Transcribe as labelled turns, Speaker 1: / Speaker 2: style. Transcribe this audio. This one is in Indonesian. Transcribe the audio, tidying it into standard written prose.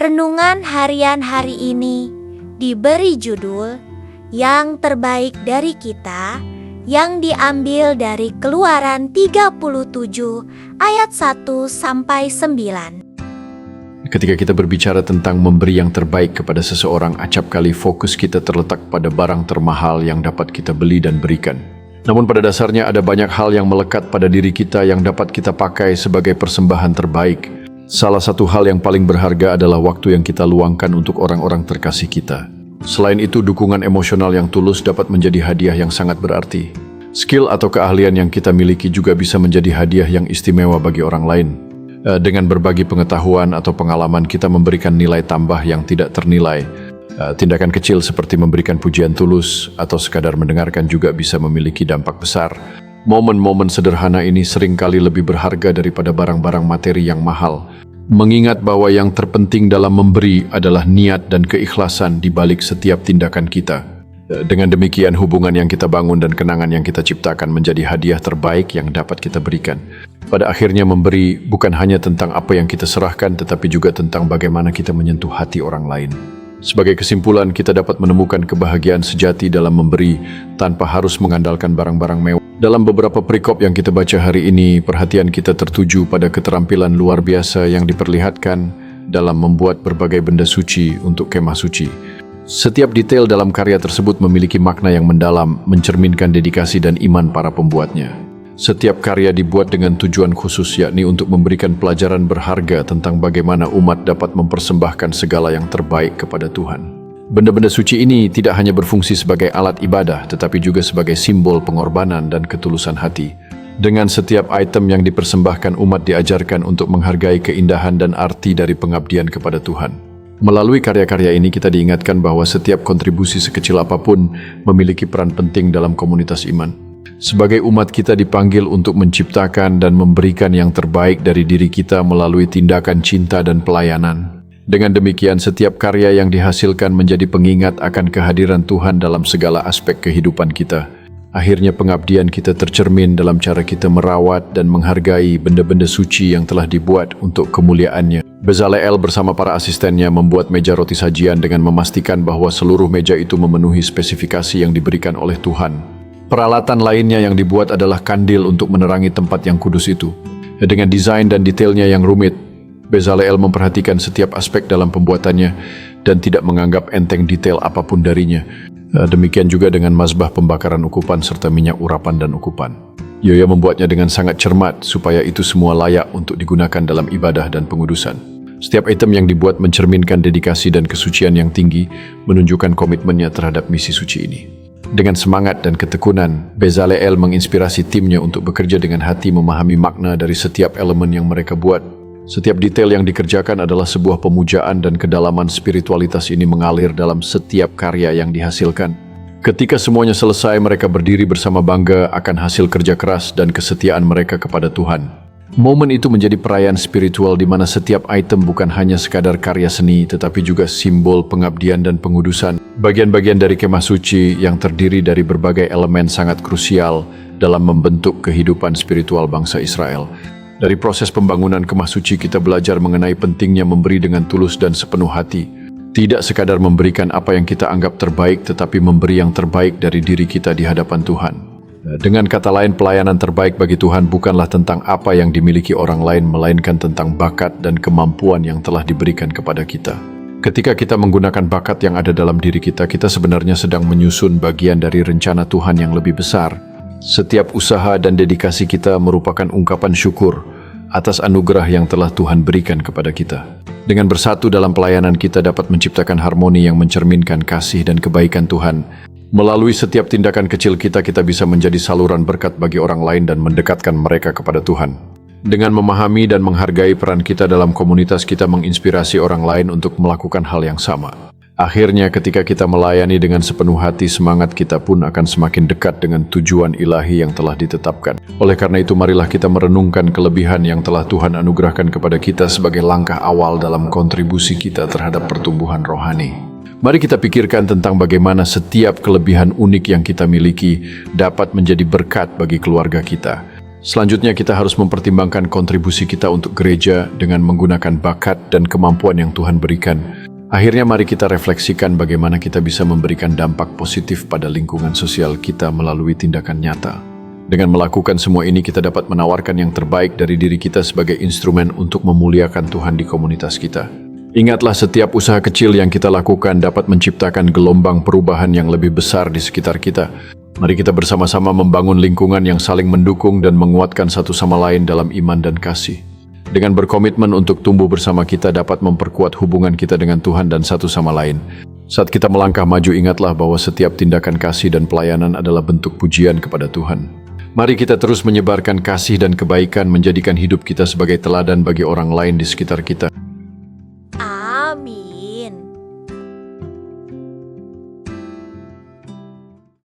Speaker 1: Renungan harian hari ini diberi judul Yang Terbaik dari Kita, yang diambil dari Keluaran 37 ayat 1-9.
Speaker 2: Ketika kita berbicara tentang memberi yang terbaik kepada seseorang, acap kali fokus kita terletak pada barang termahal yang dapat kita beli dan berikan. Namun pada dasarnya ada banyak hal yang melekat pada diri kita yang dapat kita pakai sebagai persembahan terbaik. Salah satu hal yang paling berharga adalah waktu yang kita luangkan untuk orang-orang terkasih kita. Selain itu, dukungan emosional yang tulus dapat menjadi hadiah yang sangat berarti. Skill atau keahlian yang kita miliki juga bisa menjadi hadiah yang istimewa bagi orang lain. Dengan berbagi pengetahuan atau pengalaman, kita memberikan nilai tambah yang tidak ternilai. Tindakan kecil seperti memberikan pujian tulus atau sekadar mendengarkan juga bisa memiliki dampak besar. Momen-momen sederhana ini seringkali lebih berharga daripada barang-barang materi yang mahal. Mengingat bahwa yang terpenting dalam memberi adalah niat dan keikhlasan di balik setiap tindakan kita. Dengan demikian, hubungan yang kita bangun dan kenangan yang kita ciptakan menjadi hadiah terbaik yang dapat kita berikan. Pada akhirnya, memberi bukan hanya tentang apa yang kita serahkan, tetapi juga tentang bagaimana kita menyentuh hati orang lain. Sebagai kesimpulan, kita dapat menemukan kebahagiaan sejati dalam memberi tanpa harus mengandalkan barang-barang mewah. Dalam beberapa perikop yang kita baca hari ini, perhatian kita tertuju pada keterampilan luar biasa yang diperlihatkan dalam membuat berbagai benda suci untuk kemah suci. Setiap detail dalam karya tersebut memiliki makna yang mendalam, mencerminkan dedikasi dan iman para pembuatnya. Setiap karya dibuat dengan tujuan khusus, yakni untuk memberikan pelajaran berharga tentang bagaimana umat dapat mempersembahkan segala yang terbaik kepada Tuhan. Benda-benda suci ini tidak hanya berfungsi sebagai alat ibadah, tetapi juga sebagai simbol pengorbanan dan ketulusan hati. Dengan setiap item yang dipersembahkan, umat diajarkan untuk menghargai keindahan dan arti dari pengabdian kepada Tuhan. Melalui karya-karya ini kita diingatkan bahwa setiap kontribusi sekecil apapun memiliki peran penting dalam komunitas iman. Sebagai umat, kita dipanggil untuk menciptakan dan memberikan yang terbaik dari diri kita melalui tindakan cinta dan pelayanan. Dengan demikian, setiap karya yang dihasilkan menjadi pengingat akan kehadiran Tuhan dalam segala aspek kehidupan kita. Akhirnya pengabdian kita tercermin dalam cara kita merawat dan menghargai benda-benda suci yang telah dibuat untuk kemuliaannya. Bezaleel bersama para asistennya membuat meja roti sajian dengan memastikan bahwa seluruh meja itu memenuhi spesifikasi yang diberikan oleh Tuhan. Peralatan lainnya yang dibuat adalah kandil untuk menerangi tempat yang kudus itu. Dengan desain dan detailnya yang rumit, Bezaleel memperhatikan setiap aspek dalam pembuatannya dan tidak menganggap enteng detail apapun darinya. Demikian juga dengan mazbah pembakaran ukupan serta minyak urapan dan ukupan. Yoya membuatnya dengan sangat cermat supaya itu semua layak untuk digunakan dalam ibadah dan pengudusan. Setiap item yang dibuat mencerminkan dedikasi dan kesucian yang tinggi, menunjukkan komitmennya terhadap misi suci ini. Dengan semangat dan ketekunan, Bezaleel menginspirasi timnya untuk bekerja dengan hati, memahami makna dari setiap elemen yang mereka buat. Setiap detail yang dikerjakan adalah sebuah pemujaan dan kedalaman spiritualitas ini mengalir dalam setiap karya yang dihasilkan. Ketika semuanya selesai, mereka berdiri bersama bangga akan hasil kerja keras dan kesetiaan mereka kepada Tuhan. Momen itu menjadi perayaan spiritual di mana setiap item bukan hanya sekadar karya seni, tetapi juga simbol pengabdian dan pengudusan. Bagian-bagian dari kemah suci yang terdiri dari berbagai elemen sangat krusial dalam membentuk kehidupan spiritual bangsa Israel. Dari proses pembangunan kemah suci, kita belajar mengenai pentingnya memberi dengan tulus dan sepenuh hati. Tidak sekadar memberikan apa yang kita anggap terbaik, tetapi memberi yang terbaik dari diri kita di hadapan Tuhan. Dengan kata lain, pelayanan terbaik bagi Tuhan bukanlah tentang apa yang dimiliki orang lain, melainkan tentang bakat dan kemampuan yang telah diberikan kepada kita. Ketika kita menggunakan bakat yang ada dalam diri kita, kita sebenarnya sedang menyusun bagian dari rencana Tuhan yang lebih besar. Setiap usaha dan dedikasi kita merupakan ungkapan syukur atas anugerah yang telah Tuhan berikan kepada kita. Dengan bersatu dalam pelayanan, kita dapat menciptakan harmoni yang mencerminkan kasih dan kebaikan Tuhan. Melalui setiap tindakan kecil kita bisa menjadi saluran berkat bagi orang lain dan mendekatkan mereka kepada Tuhan. Dengan memahami dan menghargai peran kita dalam komunitas, kita menginspirasi orang lain untuk melakukan hal yang sama. Akhirnya, ketika kita melayani dengan sepenuh hati, semangat kita pun akan semakin dekat dengan tujuan ilahi yang telah ditetapkan. Oleh karena itu, marilah kita merenungkan kelebihan yang telah Tuhan anugerahkan kepada kita sebagai langkah awal dalam kontribusi kita terhadap pertumbuhan rohani. Mari kita pikirkan tentang bagaimana setiap kelebihan unik yang kita miliki dapat menjadi berkat bagi keluarga kita. Selanjutnya kita harus mempertimbangkan kontribusi kita untuk gereja dengan menggunakan bakat dan kemampuan yang Tuhan berikan. Akhirnya mari kita refleksikan bagaimana kita bisa memberikan dampak positif pada lingkungan sosial kita melalui tindakan nyata. Dengan melakukan semua ini kita dapat menawarkan yang terbaik dari diri kita sebagai instrumen untuk memuliakan Tuhan di komunitas kita. Ingatlah, setiap usaha kecil yang kita lakukan dapat menciptakan gelombang perubahan yang lebih besar di sekitar kita. Mari kita bersama-sama membangun lingkungan yang saling mendukung dan menguatkan satu sama lain dalam iman dan kasih. Dengan berkomitmen untuk tumbuh bersama, kita dapat memperkuat hubungan kita dengan Tuhan dan satu sama lain. Saat kita melangkah maju, ingatlah bahwa setiap tindakan kasih dan pelayanan adalah bentuk pujian kepada Tuhan. Mari kita terus menyebarkan kasih dan kebaikan, menjadikan hidup kita sebagai teladan bagi orang lain di sekitar kita.